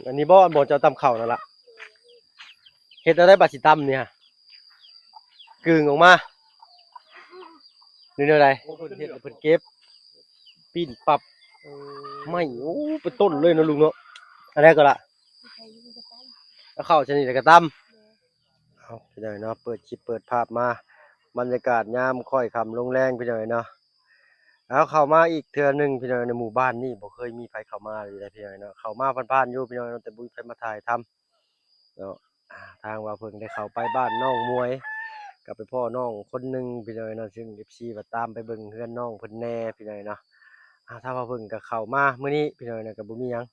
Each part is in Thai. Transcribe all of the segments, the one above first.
อันนี้บ่จะตำเข่านั่นล่ะเฮ็ดอะไรบาดสิตำเนี่ยกึ่งออกมานี่อะไรเพิ่นเฮ็ดเพิ่นเก็บปิ้นปรับไม่โอ้เป็นต้นเลยนะลุงเนาะอะไรก็ล่ะแล้วเข้าชนิดแล้วก็ตำเอาพี่น้อยเนาะเปิดคลิปเปิดภาพมาบรรยากาศยามค่อยค่ำลงแรงพี่น้อยเนาะแล้วเข้ามาอีกเทื่อนึงพี่น้อยในหมู่บ้านนี่บ่เคยมีไผเข้ามาเลยนะพี่น้อยเนาะเข้ามาผ่านๆอยู่พี่น้อยแต่บ่มีไผมาถ่ายทำเนาะทางว่าเพิ่งได้เข้าไปบ้านน้องมวยกับไปพ่อน้องคนหนึงพี่น้อยเนาะซึ่ง FC ว่าตามไปเบิ่งเฮือนน้องเพิ่นแน่พี่น้อยเนาะถ้าว่าเพิ่งก็เข้ามามื้อนี้พี่น้อยเนาะก็บ่มีหยัง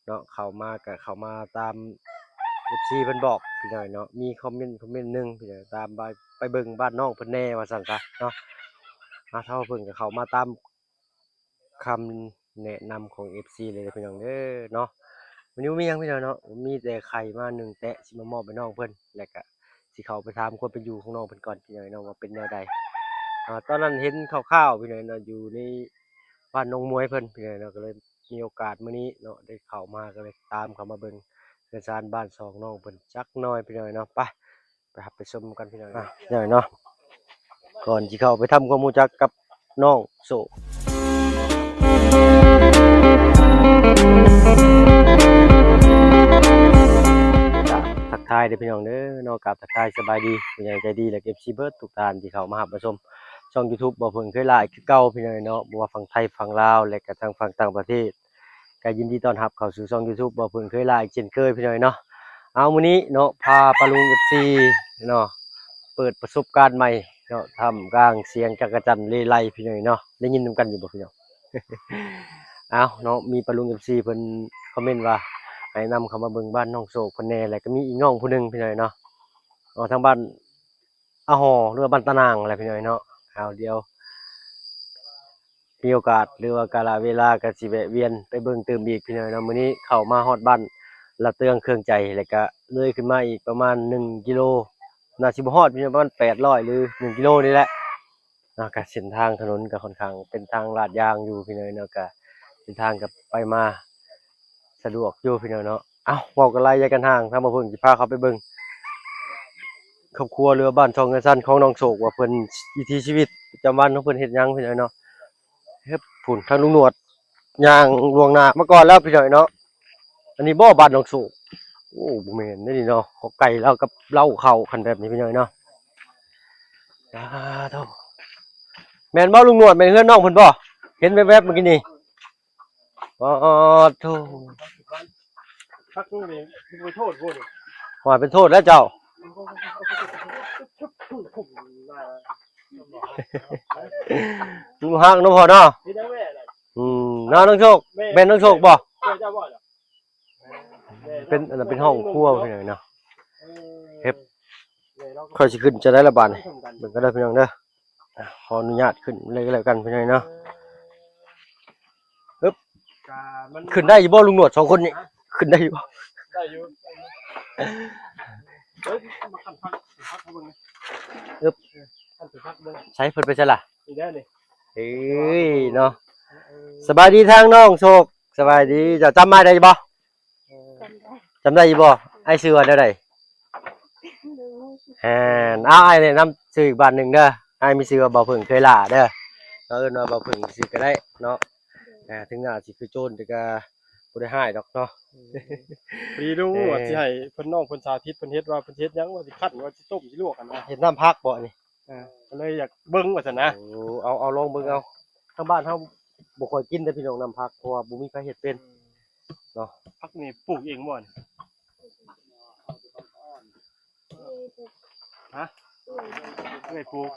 เนาะเข้ามาก็เข้ามาตาม FC เพิ่นบอกพี่น้อยเนาะมีคอมเมนต์หนึงพี่น้อยตามไปเบิ่งบ้านน้องเพิ่นแน่ว่าซั่นซะเนาะถ้าว่าเพิ่งก็เข้ามาตามคำแนะนำของ FC เลยพี่น้องเด้อเนาะวันนี้บ่มีหยังพี่น้องเนาะมีแต่ไข่มา1แตะสิมามอบให้น้องเพิ่นแล้วก็สิเข้าไปถามความเป็นอยู่ของน้องเพิ่นก่อนพี่น้อยเนาะว่าเป็นแนวใดตอนนั้นเห็นคร่าวๆพี่น้อยเนาะอยู่ในบ้านน้องมวยเพิ่นพี่น้อยเนาะก็เลยมีโอกาสมื้อนี้เนาะได้เข้ามาก็เลยตามเข้ามาเบิ่งเรือนชานบ้านสองน้องเพิ่นจักหน่อยพี่น้อยเนาะไปครับไปชมกันพี่น้อยพี่น้อยเนาะก่อนสิเข้าไปทำความรู้จักกับน้องโสทักทายเด้อพี่น้องเด้อเนาะกับทักทายสบายดีผู้ใหญ่ใจดีและ FC เบิดทุกท่านที่เข้ามารับชมช่อง YouTube บ่เพิ่งเคยหลายคือเก่าพี่น้อยเนาะบ่ว่าฝั่งไทยฝั่งลาวและก็ทางฝั่งต่างประเทศก็ยินดีต้อนรับเข้าสู่ช่อง YouTube บ่เพิ่งเคยหลายเช่นเคยพี่น้อยเนาะเอามื้อนี้เนาะพาปาลุง FC เนาะเปิดประสบการณ์ใหม่เนาะทำกลางเสียงจักรจั่นเลไลพี่น้อยเนาะได้ยินนำกันอยู่บ่พี่น้อง เอาเนาะมีปาลุง FC เพิ่นคอมเมนต์ว่าให้นำเข้ามาเบิ่งบ้านน้องโศกเพิ่นแหน่แล้วก็มีอีกน้องผู้หนึงพี่น้อยเนาะทางบ้านอาหอหรือว่าบ้านตะนางอะไรพี่น้อยเนาะเอาเดียวมีโอกาสหรือว่ากาลเวลาก็สิแวะเวียนไปเบิ่งเติมอีกพี่น้อยเนาะมื้อนี้เข้ามาฮอดบ้านละเตืองเครื่องใจแล้วก็เลยขึ้นมาอีกประมาณ1กิโลน่าสิบ่ฮอดพี่น้อยประมาณ800หรือ1กิโลนี่แหละเนาะก็เส้นทางถนนก็ค่อนข้างเป็นทางลาดยางอยู่พี่น้อยเนาะก็เส้นทางก็ไปมาสะดวกอยู่พี่น้อยเนาะเอ้าเว้ากันหลายอย่ากันห่างถ้ามาเพิ่นสิพาเขาไปเบิ่งครอบครัวเรือบ้านช่องเงินสั้นของน้องโศกว่าเพิ่นวิถีชีวิตประจำวันของเพิ่นเฮ็ดหยังพี่น้อยเนาะเฮ็ดพุ่นทางลุงหนวดย่างล่วงหน้ามาก่อนแล้วพี่น้อยเนาะอันนี้บ่บ้านน้องโศกโอ้บ่แม่นเด้นี่เนาะเขาไก่เรากับเหล้าเข้าคันแบบนี้พี่น้อยเนาะโธ่แม่นบ่ลุงหนวดแม่นเฮือนน้องเพิ่นบ่เห็นแวบๆเมื่อกี้นี่โธ่พักนี่ไปโทษพูดว่าเป็นโทษแล้วเจ้าลุงฮักน้องพ่อเนาะน้าน้องโชคแม่น้องโชคบ่เป็นอันนั้นเป็นห้องครัวพี่น้อยเนาะเฮ็ดค่อยสิขึ้นจะได้ละบาดนี่เบิ่งก็ได้พี่น้องเด้อขออนุญาตขึ้นเลยก็แล้วกันพี่น้อยเนาะปึ๊บขึ้นได้อยู่บ่ลุงหนวด2คนนี่ขึ้นได้อยู่บ่ได้อยู่มาขันพักเบิ่งปึ๊บขันพักเบิ่งใช้เพิ่นไปซะล่ะนี่ได้นี่เอ้ยเนาะสบายดีทางน้องโชคสบายดีเจ้าจำมาได้บ่จำได้อยู่บ่ไอ้ชื่อว่าแนวใดเอาไอ้แนะนำชื่ออีกบ้านหนึงเด้อไอ้มีชื่อว่าบ่เพิ่งเคยล่าเด้อเอิ้นว่าบ่เพิ่งสิก็ได้เนาะถึงหน้าสิคือโจรแต่ก็บ่ได้ร้ายดอกเนาะพอดีรู้ว่าสิให้เพิ่นน้องเพิ่นสาธิตเพิ่นเฮ็ดว่าเพิ่นเฮ็ดหยังว่าสิคั่นว่าสิต้มสิลวกกันนะเฮ็ดน้ำพักบ่นี่ก็เลยอยากเบิ่งว่าซั่นนะโอ้เอาลองเบิ่งเอาทางบ้านเฮาบ่ค่อยกินแต่พี่น้องน้ำพักเพราะว่าบ่มีใครเฮ็ดเป็นเนาะพักนี่ปลูกเองบ่นี่ฮะไม่ได้ปลูก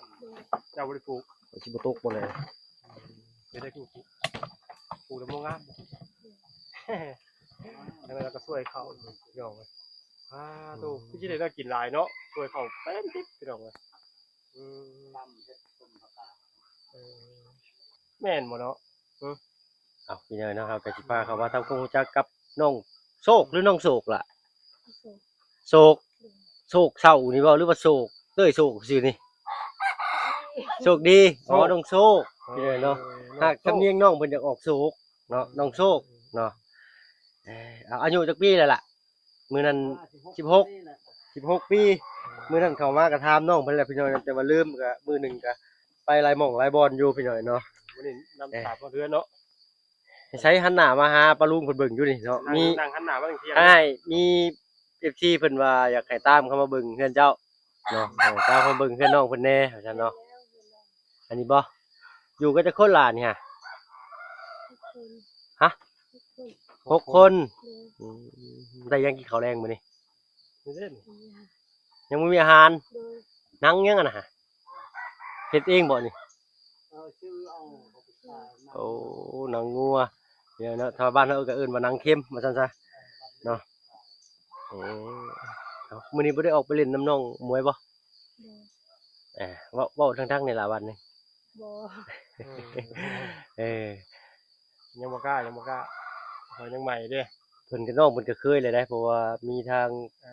เจ้าบ่ได้ปลูกสิบ่ตกบ่เลยไม่ได้ปลูกแล้วบ่งามแล้วก็ช่วยเขาพี่น้องโตพี่สิได้กินหลายเนาะช่วยเขาเต็มติ๊บพี่น้องเอ้ยแม่นบ่เนาะพี่น้อยเนาะครับก็สิพาเขาว่าทำความรู้จักกับน้องโชคหรือน้องโศกล่ะโศกโศกเศร้านี่บ่หรือว่าโศกเต้ยโศกซื่อนี่โชคดีน้องโชคพี่น้อยเนาะหากสำเนียงน้องเพิ่นอยากออกโศกเนาะน้องโชคเนาะ เอาอายุจักปีแล้วล่ะมื้อนั้น16ปีมื้อนั้นเข้ามาก็ถามน้องเพิ่นแหละพี่น้อยแต่ว่าลืมก็มื้อหนึงก็ไปหลายหม้องหลายบ่อนอยู่พี่น้อยเนาะ มื้อนี้นำถามเพื่อนเนาะ ใช้หันหน้ามาหาปลาลุงเพิ่นเบิ่งอยู่นี่เนาะมี นั่งหันหน้ามาทางเที่ยง อ้ายมี FC เพิ่นว่าอยากให้ตามเข้ามาเบิ่งเฮือนเจ้าเนาะตามเข้ามาเบิ่งเฮือนน้องเพิ่นแหน่ว่าซั่นเนาะอันนี้บ่อยู่กันจักคนล่ะนี่ฮะฮะ6คนอืมได้ยังกินข้าวแรงมื้อนี้ นี่เด้น ยังบ่มีอาหารหนังยังอะน่ะฮะเฮ็ดเองบ่นี่โอ้หนังงัวเดี๋ยวเนาะถ้าบ้านเฮาก็เอิ้นว่าหนังเค็มว่าซั่นซะเนาะเออเอามื้อนี้บ่ได้ออกไปเล่นน้ำน้องมวยบ่เว้าทั้งๆนี่ล่ะวันนี้ เออ ยังบ่กล้าเขายังใหม่เด้ เพิ่นก็น้องเพิ่นก็เคยเลยได้เพราะว่ามีทาง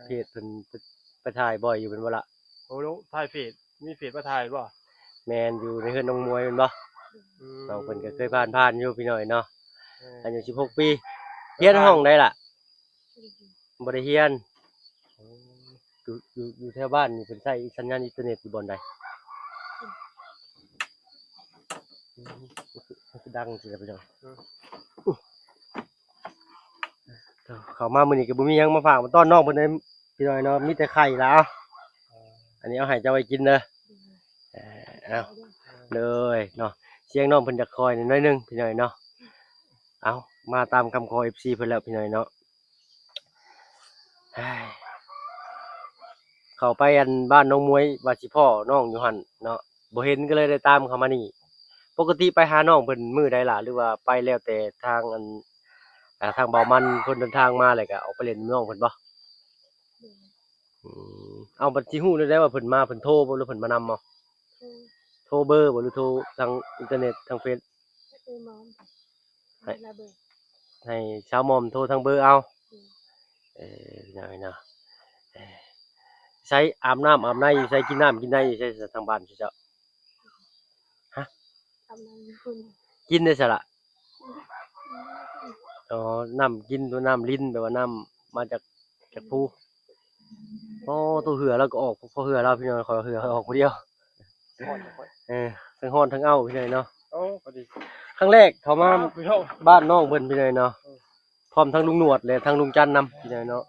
เพจเพิ่นไปถ่ายบ่อยอยู่เป็นบ่ล่ะ โอ้ลงถ่ายเฟซมีเฟซมาถ่ายบ่ แม่นอยู่ในเฮือนน้องมวยแม่นบ่น้องเพิ่นก็เคยผ่านอยู่พี่น้อยเนาะอายุ16ปีเรียนห้องได้ล่ะบ่ได้เรียนอยู่แถวบ้านนี่เพิ่นใช้สัญญาณอินเทอร์เน็ตอยู่บ่อนใดดังสิครับพี่น้องเข้ามามื้อนี้ก็บ่มีหยังมาฝากมาต้อนน้องเพิ่นได้พี่น้อยเนาะมีแต่ไข่ล่ะอันนี้เอาให้เจ้าไว้กินเด้อเอาเลยเนาะเสียงน้องเพิ่นจะคอยนิดหน่อยนึงพี่น้อยเนาะเอามาตามคำขอ FC เพิ่นแล้วพี่น้อยเนาะเข้าไปอันบ้านน้องมวยว่าสิพ่อน้องอยู่หั่นเนาะบ่เห็นก็เลยได้ตามเข้ามานี่ปกติไปหาน้องเพิ่นมื้อใดล่ะหรือว่าไปแล้วแต่ทางอันทางเบามันคนเดินทางมาแล้วก็ออกไปเล่นน้องเพิ่นบ่เอาบัดสิฮู้ได้ว่าเพิ่นมาเพิ่นโทรบ่หรือเพิ่นมานำบ่โทรเบอร์บ่หรือโทรทางอินเทอร์เน็ตทางเฟซให้ชาวหม่อมโทรทางเบอร์เอาน้อยเนาะใช้อาบน้ำอาบในใช้กินน้ำกินในใช้ทางบ้านเจ้าฮะกินได้ซะล่ะอ๋อน้ำกินตัวน้ำลิ้นแปลว่าน้ำมาจากภูอ๋อตัวเหือแล้วก็ออกพอเหือแล้วพี่น้อยขอเหือออกผู้เดียวทั้งฮ้อนทั้งเอาพี่น้อยเนาะ โอ้พอดี ครั้งแรกเขามา พี่น้อง บ้านน้องเพิ่นพี่น้อยเนาะพร้อมทั้งลุงหนวดและทั้งลุงจันทร์นำพี่น้อยเนาะ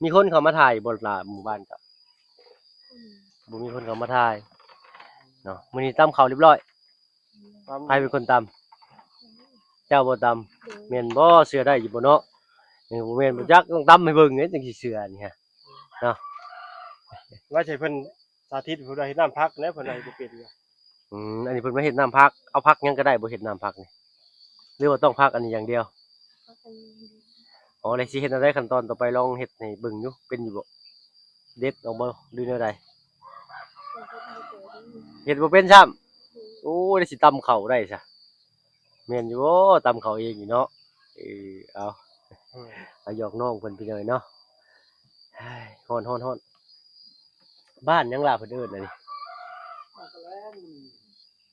มีคนเขามาถ่ายบ่ล่ะหมู่บ้านจ้ะบ่มีคนเขามาถ่ายเนาะมื้อนี้ตำข้าวเรียบร้อยใครเป็นคนตำเจ้าบ่ตำแม่นบ่เชื่อได้อยู่บ่เนาะบ่แม่นบ่จักต้องตำให้เบิ่งเด้จังสิเชื่อนี่ฮะเนาะ ว่าใช่เพิ่นสาธิตเพิ่นว่าเฮ็ดน้ำพักแล้วเพิ่นให้บ่เป็นอยู่ อันนี้เพิ่นมาเฮ็ดน้ำพักเอาพักหยังก็ได้บ่เฮ็ดน้ำพักนี่หรือว่าต้องพักอันนี้อย่างเดียวอ๋อแล้วสิเฮ็ดจั่งใดขั้นตอนต่อไปลองเฮ็ดให้เบิ่งอยู่เป็นอยู่บ่เด็ดออกบ่หรือแนวใดเฮ็ดบ่เป็นซ้ำโอ้ได้สิตำข้าวได้ซะแม่นอยู่บ่ตำข้าวเองนี่เนาะเอาหยอกน้องเพิ่นพี่น้อยเนาะฮ้อนบ้านหยังล่ะเพิ่นเอิ้นอันนี้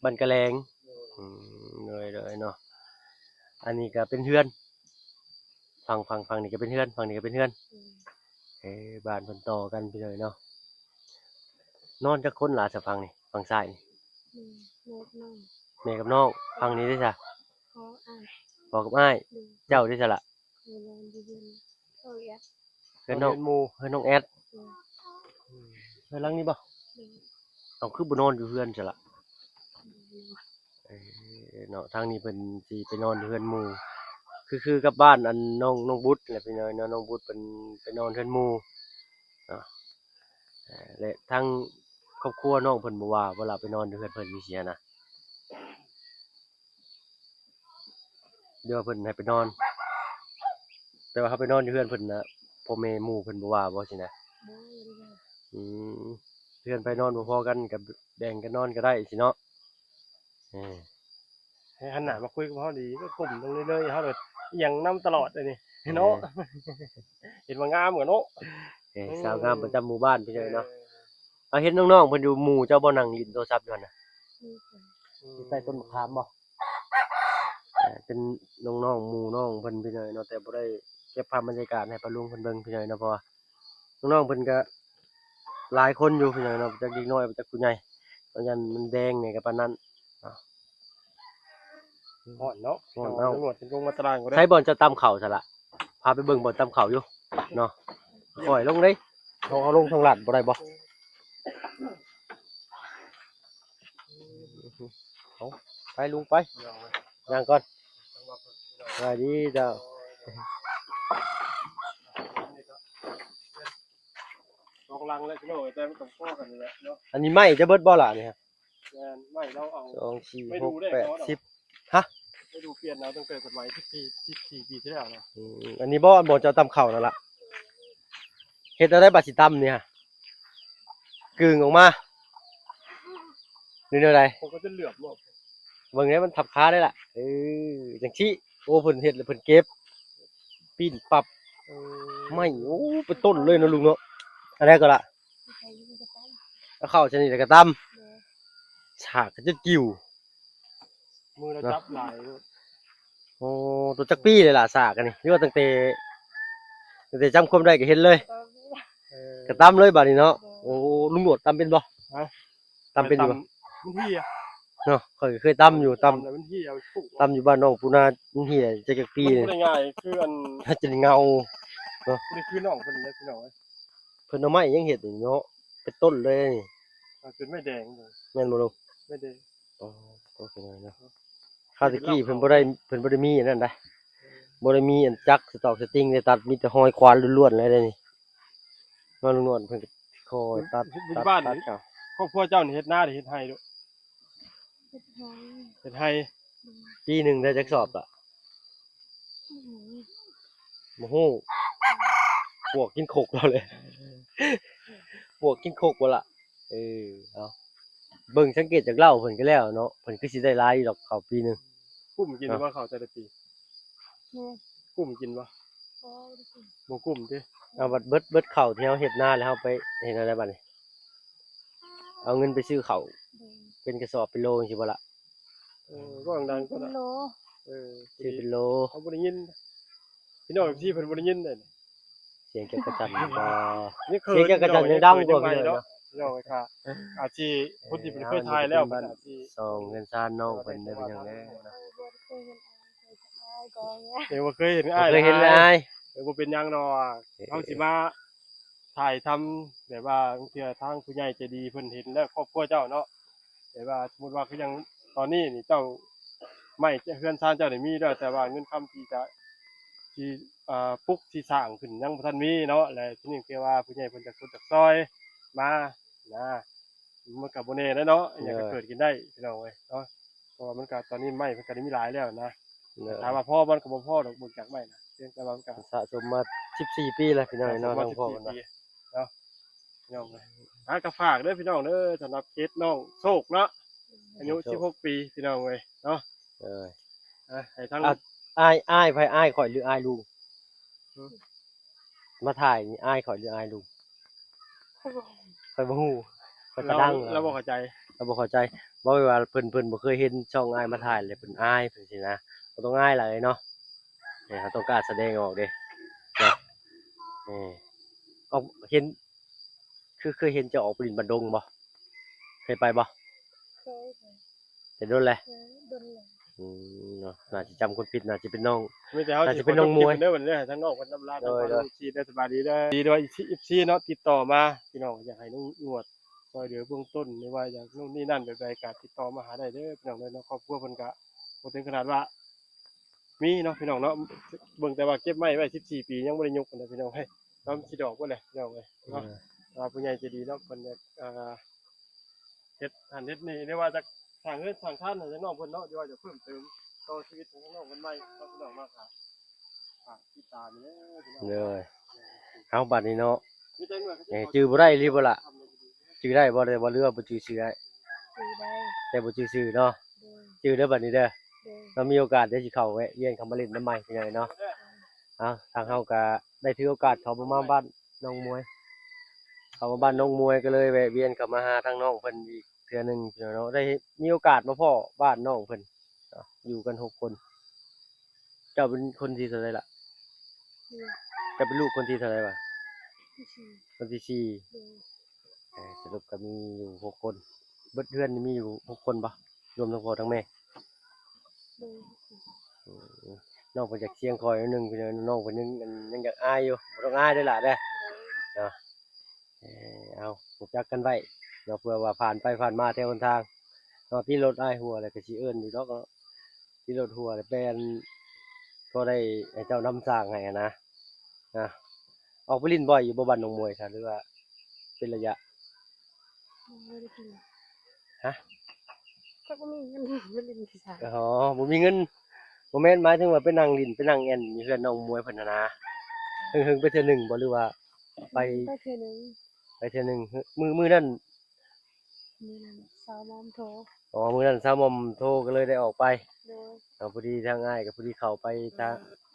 บ้านกะแลงเลยเนาะอันนี้ก็เป็นเฮือนฝั่งนี้ก็เป็นเฮือนฝั่งนี้ก็เป็นเฮือนบ้านเพิ่นต่อกันพี่น้อยเนาะนอนจักคนล่ะซะฝั่งนี้ฝั่งซ้ายนี่แม่กับน้องฝั่งนี้เด้อจ้ะพ่อกับอ้ายเจ้าเด้อจ้ะล่ะเฮือนน้องเฮือนน้องแอดเฮือนหลังนี้บ่เอาคือบ่นอนอยู่เฮือนจ้ะล่ะเนาะทางนี้เพิ่นสิไปนอนอยู่เฮือนหมู่คือกับบ้านอันน้องบุตรแหละพี่น้อยเนาะน้องบุตรเพิ่นไปนอนเฮือนหมู่เนาะและทางครอบครัวน้องเพิ่นบ่ว่าเวลาไปนอนอยู่เฮือนเพิ่นจังซี่นะเดี๋ยวเพิ่นให้ไปนอนแต่ว่าเขาไปนอนอยู่เฮือนเพิ่นน่ะพ่อแม่หมู่เพิ่นบ่ว่าบ่ซี่นะอืมเฮือนไปนอนบ่พอกันก็แบ่งกันนอนก็ได้สิเนาะให้หันหน้ามาคุยกับเฮาดีก็ก้มลงเรื่อยๆเฮาเลยอิหยังนำตลอดเลยนี่เนาะเห็นว่างามกว่าเนาะ สาวงามประจำหมู่บ้านพี่น้อยเนาะเอาเห็นน้องๆเพิ่นอยู่หมู่เจ้าบ่นั่งเล่นโทรศัพท์อยู่หั่นน่ะอยู่ใต้ต้นมะขามบ่ เป็นน้องๆหมู่น้องเพิ่นพี่น้อยเนาะแต่บ่ได้เก็บภาพบรรยากาศให้ปะลุงเพิ่นเบิ่งพี่น้อยเนาะเพราะว่าน้องๆเพิ่นก็หลายคนอยู่พี่น้อยเนาะจากเด็กน้อยจากผู้ใหญ่เพราะฉะนั้นมันแดงนี่ก็ปานนั้น อ่อนเนาะ อ่อน เอา เนาะ ตำรวจเป็นกงมาตารางก็ได้ ใช้บอลจะตำเข่าซะละพาไปเบิ่งบอลตำเข่าอยู่เนาะปล่อยลงเลยเอาลงทางหลัดบ่ได้บ่เอาไปลุงไปย่างก่อนสวัสดีเจ้า ลองลังเลยพี่น้องแต่ไม่ต้องพ่อกันเลยเนาะ อันนี้ไม้จะเบิดบ่ล่ะเนี่ย แม่นไม่เราเอา สองสี่ ไม่ ห ดู ก ได้ แปด เขาหรอก สิบ ไม่ดูเปลี่ยนแล้วตั้งแต่สมัย14 ปีที่แล้วนะ อันนี้บ่บอลจะตำเข่านั่นล่ะเฮ็ดได้บัดสิตำเนี่ยกึ่งออกมานี่แนวใด ผมก็จะเหลือบหมด เบิ่งให้มันทับขาได้ล่ะจังซี่โอ้เพิ่นเฮ็ดแล้วเพิ่นเก็บปิ้นปับไม่โอ้เป็นต้นเลยเนาะลุงเนาะอันแรกก็ละแล้วเข้าชนิดแล้วก็ตำฉากก็จะกิ่ว มือเราจับหลาย โอ้ตัวจักปี้เลยล่ะฉากอันนี้หรือว่าตั้งแต่จำความได้ก็เห็นเลยก็ตำเลยบัดนี้เนาะโอ้ลุงหนวดตำเป็นบ่ตำเป็นอยู่บ่ มันเหี้ย เนาะข้อยก็เคยตำอยู่ต แล้วมันเหี้ยปุ๊บ ำอยู่บ้านน้องปูนาเหี่ยจักปี้ มัน นี่ บ่ได้ง่ายคืออัน ถ้าจะเงา นี่คือน้องเพิ่นเลยพี่น้อง เพิ่นเอาไม้ยังเฮ็ดนี่เนาะเป็นต้นเลยนี่ เป็นไม่แดงเลย แม่นบ่ลุง ไม่แดง อ๋อโอเคเนาะข้าวตะกี้เพิ่นบ่ได้มีอันนั้นได้บ่ได้มีอันจักรสตอกสติงได้ตัดมีแต่หอยควานล้วนๆเลยเด้นี่มาลุงนวลเพิ่นก็คอยตัดเอา ครอบครัวเจ้านี่เฮ็ดนาได้เฮ็ดไห้ด้วยเฮ็ดไห้ ปีหนึงได้จักสอบอ่ะบ่ฮู้พวกกินโคกเราเลยพวกกินโคกบ่ล่ะเอาเบิ่งสังเกตจากเล่าเพิ่นก็แล้วเนาะเพิ่นคือสิได้หลายอยู่ดอกข้าวปีหนึง กุ้มกินว่าเขาแต่ละปีกุ้มกินบ่บ่กุ้มติ เอาบัดเบิดข้าวที่เฮาเฮ็ดนาแล้วเฮาไปเฮ็ดอะไรบัดนี้เอาเงินไปซื้อข้าวเป็นกระสอบเป็นโลจังซี่บ่ล่ะ ก็ดังๆก็ เป็น นะ โล ซื้อเป็นโล เขาบ่ได้ยินพี่น้องที่เพิ่นบ่ได้ยินเด้ เสียงจักรจันทร์บ่ นี่เคย เสียงจักรจันทร์ยังดังกว่าพี่น้องเนาะ พี่น้องค่ะอาชีคนที่เพิ่นเคยทายแล้วมันอาชี ซองเงินซ่านน้องเพิ่นได้เป็นหยังแน่ เคยเห็นอายเคยจะอายก็เงี้ยเออบ่เคยเห็นอ้าย เคยเห็นเลยอ้าย บ่เป็นหยังดอกเฮาสิมาถ่ายทำแบบว่าบางเทื่อทางผู้ใหญ่ใจดีเพิ่นเห็นแล้วครอบครัวเจ้าเนาะแต่ว่าสมมุติว่าคือยังตอนนี้นี่เจ้าไม่เฮือนซานเจ้าได้มีแล้วแต่ว่าเงินคำที่จะที่ปลุกที่สร้างขึ้นยังบ่ทันมีเนาะและทีนี้คือว่าผู้ใหญ่เพิ่นจะสนจากซอยมานะมันก็บ่แน่แล้วเนาะอิหยังก็เกิดขึ้นได้พี่น้องเอ้ยเนาะเพราะว่ามันก็ตอนนี้ไม้เพิ่นก็ได้มีหลายแล้วนะถามว่าพ่อมันก็บ่พอดอกเบิ่งจากไม้นะเพียงแต่ว่ามันก็ สะสมมา14ปีแล้วพี่น้องเนาะ มา ทั้งพ่อเพิ่น 14 ว่า ปีเนาะพี่น้องเอ้ยก็ฝากเด้อพี่น้องเด้อสำหรับเคสน้องโชคเนาะอายุ16ปีพี่น้องเอ้ยเนาะ เออ ให้ทั้ง อ้ายไผอ้ายข่อยหรืออ้ายลุงมาถ่ายนี่อ้ายข่อยหรืออ้ายลุงข่อยบ่ฮู้ข่อยก็ดัง เราบ่เข้าใจ เราบ่เข้าใจบ่ว่าเพิ่นบ่เคยเห็นช่องอ้ายมาถ่ายเลยเพิ่นอ้ายเพิ่นสินะบ่ต้องอ้ายหลายเนาะนี่เขาต้องกล้ารแสดงออกเด้เนาะเอาเห็นคือเคยเห็นเจะออกปรินบันดงบ่เคยไปบ่ เคยเห็น แต่โดนแหละ โดนเลย เนาะน่าจะจำคนผิดน่าจะเป็นน้อง มีแต่เฮา น่า สิ จะเป็นน้องมวย เด้อบัดนี้ให้ทั้งน้องเพิ่นนำลา โดย ทั้งอีได้สบายดีเด้อดีด้วยอีซีเนาะติดต่อมาพี่น้องอยากให้น้องนวดช่วยเหลือเบื้องต้นไม่ว่าอย่างนู่นนี่นั่นแบบใดก็ติดต่อมาหาได้เด้อพี่น้องเด้อเนาะครอบครัวเพิ่นก็บ่ถึงขนาดว่ามีเนาะพี่น้องเนาะเบิ่งแต่ว่าเก็บไม้ไว้14 ปียังบ่ได้ยกกันเด้อพี่น้องเฮ้ยน้ำสิดอกบ่แหละพี่น้องเอ้ยเนาะ ผู้ใหญ่ใจดีเนาะเพิ่นจะเฮ็ดอันเฮ็ดนี่เรียกว่าจะสร้างเงินสร้างท่านให้น้องเพิ่นเนาะเดี๋ยวว่าจะเพิ่มเติมต่อชีวิตของน้องเพิ่นใหม่เนาะพี่น้องมากครับติดตามนี่พี่น้อง เลยเอาบัดนี้เนาะ มีแต่เมื่อ จื้อบ่ได้หรือบ่ล่ะจื้อได้บ่ได้บ่เรือว่าบ่จื้อชื่อได้ ซื้อได้ แต่บ่จื้อชื่อเนาะ โดย จื้อเด้อบัดนี้เด้อ โดย เรามีโอกาสได้สิเข้าแวะเวียนเข้ามาเล่นน้ำใหม่เป็นไงเนาะทางเฮาก็ได้ถือโอกาสเข้ามาบ้านน้องมวยเข้ามาบ้านน้องมวยก็เลยแวะเวียนเข้ามาหาทางน้องเพิ่นอีกเทื่อหนึงพี่น้องเนาะได้มีโอกาสมาพ้อบ้านน้องเพิ่นเนาะอยู่กัน6 คน เจ้าเป็นคนที่เท่าไหรล่ะ เดือน เจะเป็นลูกคนที่เท่าไหรวะ ที่สี่ คนที่สี่ เดือน สรุปก็มีอยู่6 คนเบิดเพื่อนนี่มีอยู่6 คนปะรวมทั้งพ่อทั้งแม่ เดือน อืมน้องเพิ่นจากเชียงคอยนิดนึงพี่น้องเพิ่นยังอยากอายอยู่บ่ต้องอายเด้อล่ะเด้อเนาะเอารู้จักกันไว้เนาะเพื่อว่าผ่านไปผ่านมาแถวหนทางเนาะที่รถอ้ายหัวแล้วก็สิเอิ้นอยู่ดอกเนาะที่รถหัวแล้วแปลนก็ได้ให้เจ้านำสร้างให้อะนะออกไปลิ้นบ่อยอยู่บ่บ้านหนองมวยซะหรือว่าเป็นระยะ ไม่ได้กิน ฮะ ก็มีเงินไม่ได้มีสาย อ๋อบ่มีเงินบ่แม่นหมายถึงว่าไปนั่งลิ้นไปนั่งแอ่นอยู่เฮือนน้องมวยเพิ่นน่ะนะเฮิงๆไปเทื่อหนึงบ่หรือว่าไป ไปเทื่อนึง ไปเทื่อหนึงมื้อนั้น มีนั่นสาวมอมโทร อ๋อมื้อนั้นสาวหม่อมโทรก็เลยได้ออกไป โดย พอดีทางอ้ายก็พอดีเข้าไป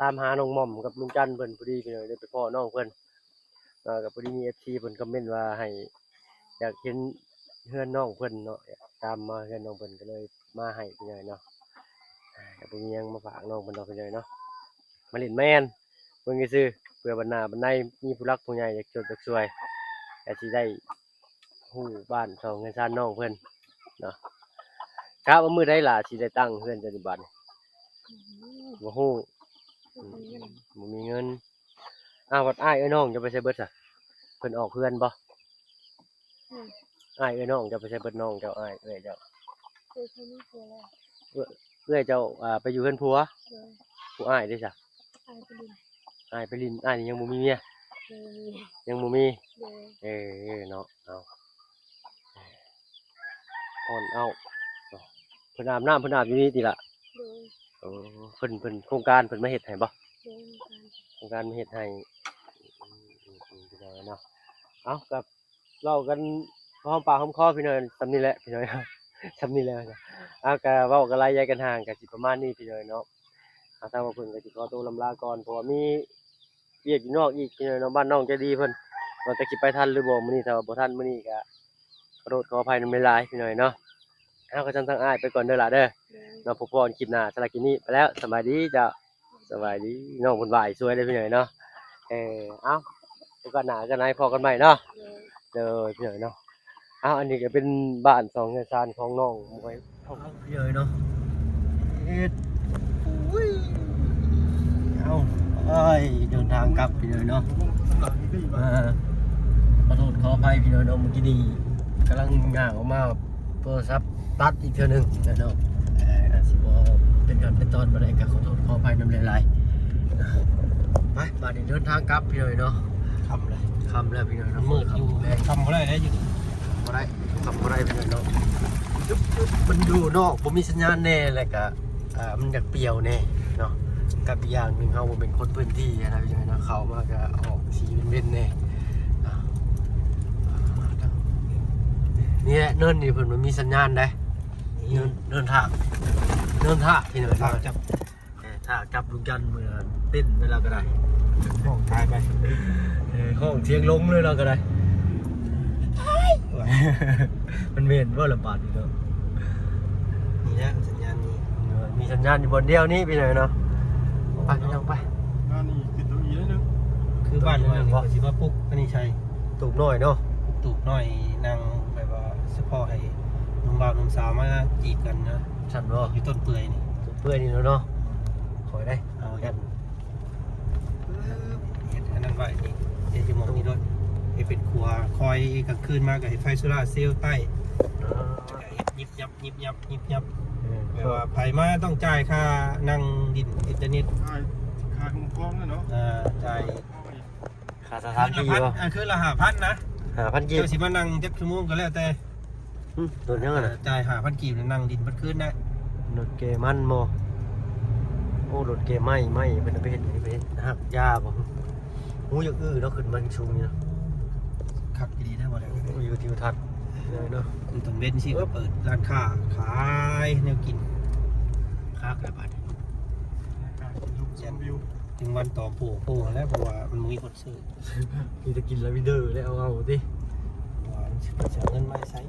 ตามหาน้องหม่อมกับลุงจันทร์เพิ่นพอดีพี่น้องได้ไปพ้อน้องเพิ่นก็พอดีมี FC เพิ่นคอมเมนต์ว่าให้อยากเห็นเฮือนน้องเพิ่นเนาะอยากตามมาเฮือนน้องเพิ่นก็เลยมาให้พี่น้องเนาะก็บ่มีหยังมาฝากน้องเพิ่นดอกพี่น้องเนาะมาเล่นแม่นเบิ่งซื่อๆเพื่อบัดหน้าบัดในมีผู้รักผู้ใหญ่อยากจดอยากช่วยก็สิได้ฮู้บ้านช่องเงินซ่านน้องเพิ่นเนาะครับว่ามื้อใดล่ะสิได้ตั้งเฮือนจังบัดนี้บ่ฮู้ บ่มีเงินวัดอ้ายเอ้ยน้องจะไปใช้เบิดซะเพิ่นออกเพื่อนบ่อ้ายเอ้ยน้องจะไปใช้เบิดน้องเจ้าอ้ายเอ้ยเจ้า เจอคนนี้เจอแล้ว เอ้ยเจ้าไปอยู่เฮือนผัว โดย ผู้อ้ายเด้ซะ อายไปดิน อ้ายไปลินอ้ายนี่ยังบ่มีเมีย โดย ยังบ่มี โดย เนาะเอาอ่อนเอาเพิ่นอาบน้ำเพิ่นอาบอยู่นี่ติล่ะ โดย เพิ่นโครงการเพิ่นมาเฮ็ดให้บ่ โดยการ โครงการมาเฮ็ดให้พี่น้อยเนาะเอากับเล่ากันพร้อมปากหอมคอพี่น้อยซำนี้แหละพี่น้อยครับซำนี้แล้วจ้ะเอาก็เว้ากันหลายใหญ่กันห่างก็สิประมาณนี้พี่น้อยเนาะถ้าว่าเพิ่นก็สิขอตัวลำลาก่อนเพราะว่ามีเวียกอยู่นอกอีกพี่น้อยเนาะบ้านน้องใจดีเพิ่นว่าแต่สิไปทันหรือบ่มื้อนี้ถ้าว่าบ่ทันมื้อนี้ก็ขอโทษขออภัยนำหลายๆพี่น้อยเนาะเอาก็จังทางอ้ายไปก่อนเด้อล่ะเด้อ โดย เนาะพบกันคลิปหน้าสำหรับคลิปนี้ไปแล้วสบายดีจ้ะสบายดีน้องเพิ่นไหวสวยเลยพี่น้อยเนาะเอาโอกาสหน้ากันไหนพอกันใหม่เนาะ โดย เด้อพี่น้อยเนาะเอาอันนี้ก็เป็นบ้าน2เรือนชานของน้องมวยเอาพี่น้อยเนาะเฮ็ดอุ้ยเอาเอ้ยเดินทางกลับพี่น้อยเนาะขอโทษขออภัยพี่น้อยเนาะเมื่อกี้นี้กำลังย่างออกมาโทรศัพท์ตัดอีกเทื่อนึงนะเนาะสิบ่เป็นการเป็นตอนบ่ได้ก็ขอโทษขออภัยนำหลายๆไปบัดนี้เดินทางกลับพี่น้อยเนาะ คำเลย ค่ำแล้วพี่น้อยเนาะ มืดอยู่ แรง คำบ่ได้ได้อยู่ บ่ได้ทำบ่ได้พี่น้อยเนาะจุ๊บมันอยู่นอกบ่มีสัญญาณแน่แล้วก็มันอยากเปรี้ยวแน่เนาะกับอีกอย่างหนึงเฮาบ่เป็นคนพื้นที่นะพี่น้อยเนาะเข้ามาก็ออกสีเว้นๆแน่นี่แหละเนินนี่เพิ่นมันมีสัญญาณได้เนินทางพี่น้อย ฝา เนาะ กจับ ถ้ากับลุงจันทร์เมื่อเต้นเวลาก็ได้ ห้องทายไป ห้องเทียงลงเลยเราก็ได้ มันเมนว่าลำบากอยู่เนาะ นี่นะสัญญาณนี้ มีสัญญาณอยู่บนเดียวนี้พี่หน่อยเนาะไปพี่น้องไป งานนี้คือตัวอีแล้วนึงคือบ้านเมืองว่าสิว่าปุ๊กอันนี้ใช่ ตูบหน่อยเนาะ ตูกน้อยนางแบบว่าเฉพาะให้หนุ่มบ่าวหนุ่มสาวมาจีบกันนะ ฉันบ่ อยู่ต้นเปื่อยนี่ ตูบเพื่อนนี่เนาะขอยได้ เอาเฮ็ดอันนั้นไว้นี่เดี๋ยวจะมองนี่รถให้เป็นครัวคอยกลางคืนมาก็ให้ไฟโซล่าร์เซลล์ใต้ยิบยับยิบยับยิบยับแบบว่าไผมาต้องจ่ายค่านั่งดินอินเทอร์เน็ต ขาดมุมกล้องเลยเนาะ จ่าย ขาสถานที่บ่ คือละ5,000นะ 5,000กีบ เจ้าสิมานั่งจักชั่วโมงก็แล้วแต่ โดนยังไงน่ะ จ่าย5,000กีบนั่งดินเบัดคืนได้ รถเกมันบ่โอ้รถเกไหม้เป็นไปเฮ็ดหักยาบ่หูอยากอื้อเนาะขึ้นมาสูงนี่เนาะ ขับดีได้บ่ได้ อยู่ทิวทัศน์เลยเนาะ คือตอนเว้นสิก็เปิดร้านค้าขายแนวกิน คักแล้วบัด การลุกชมวิว ถึงวันต่อโป่งแล้วเพราะว่ามันมีคนซื้อ มีแต่กินแล้ววิเดอร์แล้วเอาติ ว่ามันสิเสียเงินมาใช้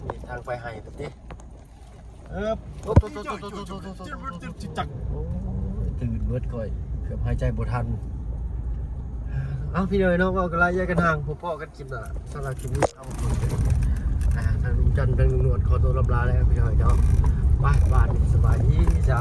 มีทางไปให้แบบนี้ โอ้ โอ้โต จัก โอ้ ตื่นเบิดก่อยเกือบหายใจบ่ทันเอ้าพี่น้อยเนาะเว้ากันหลายแยกกันห่างพบพ่อกันคลิปหน้าสำหรับคลิปนี้เอาคนเดียวทางลุงจันทร์ทางลุงหนวดขอตัวลำลาแล้วพี่น้อยเนาะบายบายสบายดีจ้า